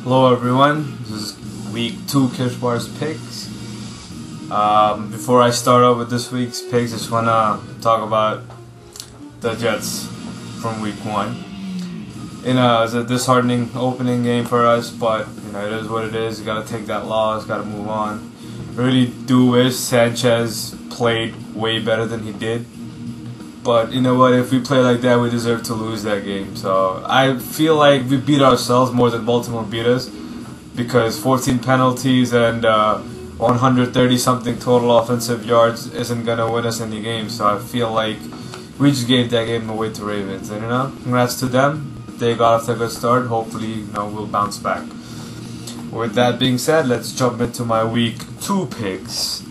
Hello everyone, this is week 2 Kirschbar's picks. Before I start out with this week's picks, I just want to talk about the Jets from week 1. It was a disheartening opening game for us, but it is what it is. You got to take that loss, got to move on. I really do wish Sanchez played way better than he did. But you know what, if we play like that, we deserve to lose that game. So I feel like we beat ourselves more than Baltimore beat us, because 14 penalties and 130-something total offensive yards isn't going to win us any games. So I feel like we just gave that game away to Ravens. And congrats to them. They got off to a good start. Hopefully, we'll bounce back. With that being said, let's jump into my week 2 picks.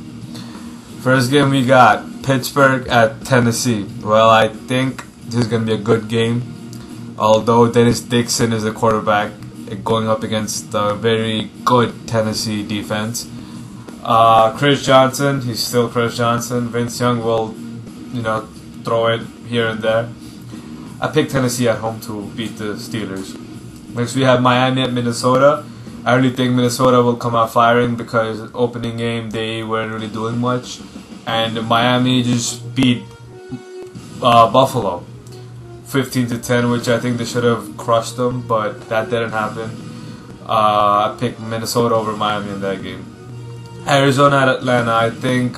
First game we got Pittsburgh at Tennessee. Well, I think this is going to be a good game. Although Dennis Dixon is the quarterback going up against the very good Tennessee defense. Chris Johnson, he's still Chris Johnson. Vince Young will, throw it here and there. I picked Tennessee at home to beat the Steelers. Next we have Miami at Minnesota. I really think Minnesota will come out firing because opening game they weren't really doing much, and Miami just beat Buffalo 15-10, which I think they should have crushed them, but that didn't happen. I picked Minnesota over Miami in that game. Arizona at Atlanta. I think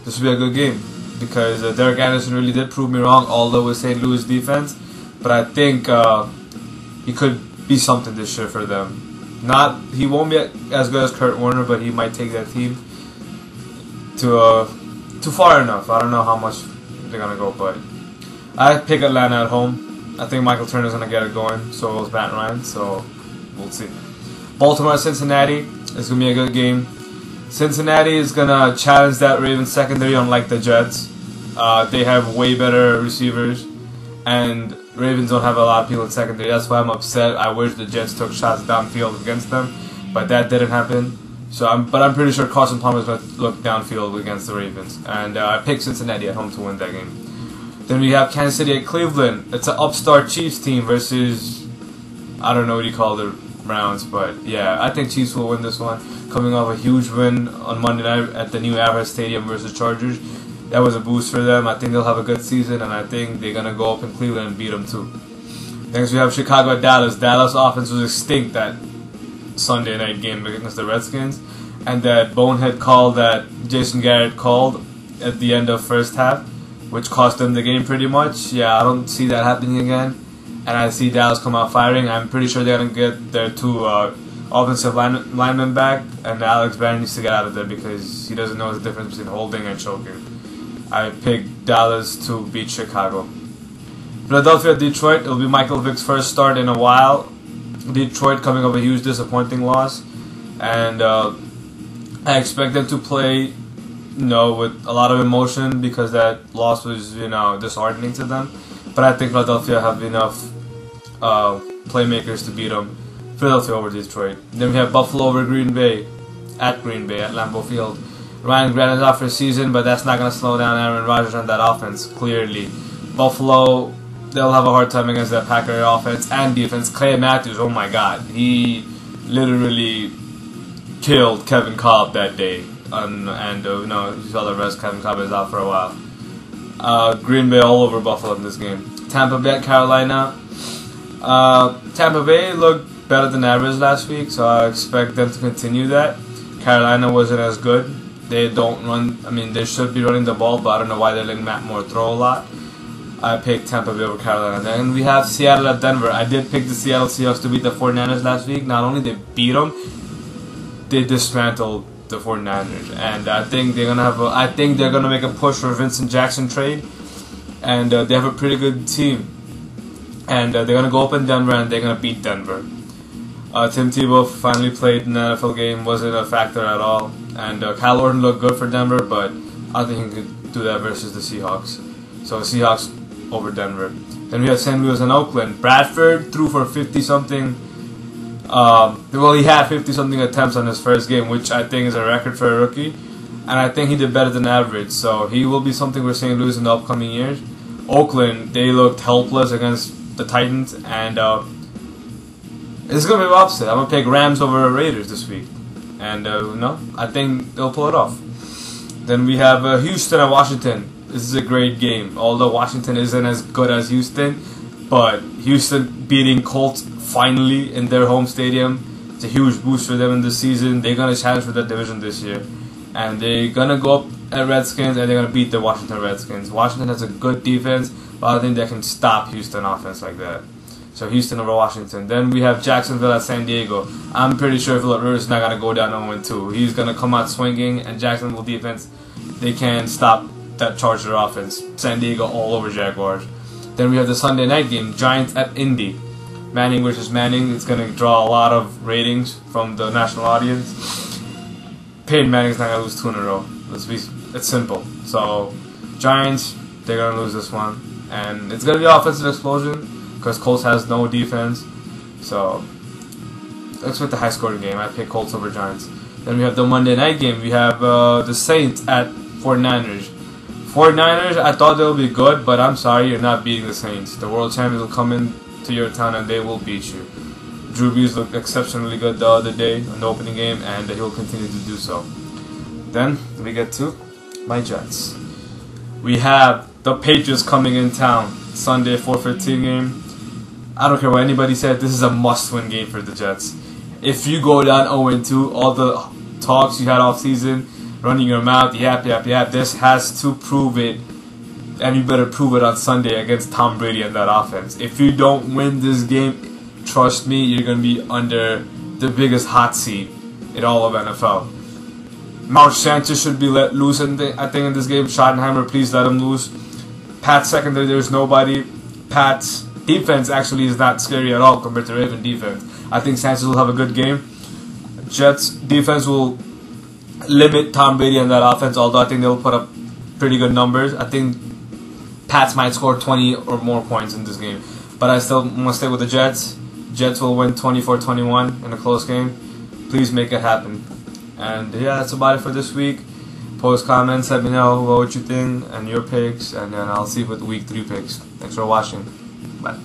this will be a good game because Derek Anderson really did prove me wrong, although with St. Louis defense, but I think he could be something this year for them. He won't be as good as Kurt Warner, but he might take that team to far enough. I don't know how much they're gonna go, but I pick Atlanta at home. I think Michael Turner's gonna get it going. So will Matt Ryan. So we'll see. Baltimore at Cincinnati. It's gonna be a good game. Cincinnati is gonna challenge that Ravens secondary, unlike the Jets. They have way better receivers, and Ravens don't have a lot of people in secondary. That's why I'm upset. I wish the Jets took shots downfield against them, but that didn't happen. So I'm pretty sure Carson Palmer is going to look downfield against the Ravens, and I picked Cincinnati at home to win that game. Then we have Kansas City at Cleveland. It's an upstart Chiefs team versus, I don't know what you call the Browns, but yeah, I think Chiefs will win this one. Coming off a huge win on Monday night at the new Arrowhead Stadium versus Chargers. That was a boost for them. I think they'll have a good season, and I think they're going to go up in Cleveland and beat them too. Next we have Chicago at Dallas. Dallas offense was extinct that Sunday night game against the Redskins, and that bonehead call that Jason Garrett called at the end of first half, which cost them the game pretty much. Yeah, I don't see that happening again, and I see Dallas come out firing. I'm pretty sure they're going to get their 2 offensive linemen back, and Alex Barron needs to get out of there because he doesn't know the difference between holding and choking. I picked Dallas to beat Chicago. Philadelphia, Detroit. It'll be Michael Vick's first start in a while. Detroit coming off a huge disappointing loss, and I expect them to play, with a lot of emotion because that loss was, disheartening to them. But I think Philadelphia have enough playmakers to beat them. Philadelphia over Detroit. Then we have Buffalo over Green Bay at Lambeau Field. Ryan Grant is out for a season, but that's not going to slow down Aaron Rodgers and that offense, clearly. Buffalo, they'll have a hard time against that Packer offense and defense. Clay Matthews, oh my God. He literally killed Kevin Kolb that day. You saw the rest. Kevin Kolb is out for a while. Green Bay all over Buffalo in this game. Tampa Bay at Carolina. Tampa Bay looked better than average last week, so I expect them to continue that. Carolina wasn't as good. They don't run. They should be running the ball, but I don't know why they're letting Matt Moore throw a lot. I picked Tampa Bay over Carolina. Then we have Seattle at Denver. I did pick the Seattle Seahawks to beat the 49ers last week. Not only they beat them, they dismantled the 49ers, and I think they're gonna make a push for a Vincent Jackson trade, and they have a pretty good team, and they're gonna go up in Denver and they're gonna beat Denver. Tim Tebow finally played in an NFL game, wasn't a factor at all. And Kyle Orton looked good for Denver, but I don't think he could do that versus the Seahawks. So Seahawks over Denver. Then we have St. Louis and Oakland. Bradford threw for 50-something. He had 50-something attempts on his first game, which I think is a record for a rookie. And I think he did better than average. So he will be something for St. Louis in the upcoming years. Oakland, they looked helpless against the Titans, and It's gonna be an upset. I'm gonna pick Rams over Raiders this week, and no, I think they'll pull it off. Then we have Houston and Washington. This is a great game. Although Washington isn't as good as Houston, but Houston beating Colts finally in their home stadium. It's a huge boost for them in this season. They're gonna challenge for that division this year, and they're gonna go up at Redskins and they're gonna beat the Washington Redskins. Washington has a good defense, but I don't think they can stop Houston offense like that. So Houston over Washington. Then we have Jacksonville at San Diego. I'm pretty sure Philip Rivers is not gonna go down 0-2. He's gonna come out swinging, and Jacksonville defense, they can't stop that Charger offense. San Diego all over Jaguars. Then we have the Sunday night game, Giants at Indy. Manning versus Manning. It's gonna draw a lot of ratings from the national audience. Peyton Manning's not gonna lose 2 in a row. It's simple. So Giants, they're gonna lose this one, and it's gonna be an offensive explosion because Colts has no defense. So expect a high-scoring game. I pick Colts over Giants. Then we have the Monday night game. We have the Saints at 49ers. 49ers, I thought they would be good, but I'm sorry, you're not beating the Saints. The world champions will come in to your town and they will beat you. Drew Brees looked exceptionally good the other day in the opening game, and he will continue to do so. Then we get to my Jets. We have the Patriots coming in town. Sunday 4:15 game. I don't care what anybody said, this is a must-win game for the Jets. If you go down 0-2, all the talks you had off season, running your mouth, yap, this has to prove it. And you better prove it on Sunday against Tom Brady and that offense. If you don't win this game, trust me, you're going to be under the biggest hot seat in all of NFL. Mark Sanchez should be let loose, I think, in this game. Schottenheimer, please let him loose. Pat's secondary, there's nobody. Pat's defense actually is not scary at all compared to Raven defense. I think Sanchez will have a good game. Jets defense will limit Tom Brady and that offense, although I think they'll put up pretty good numbers. I think Pats might score 20 or more points in this game, but I still want to stay with the Jets. Jets will win 24-21 in a close game. Please make it happen. And yeah, that's about it for this week. Post comments, let me know what you think and your picks, and then I'll see you with week 3 picks. Thanks for watching. Bye.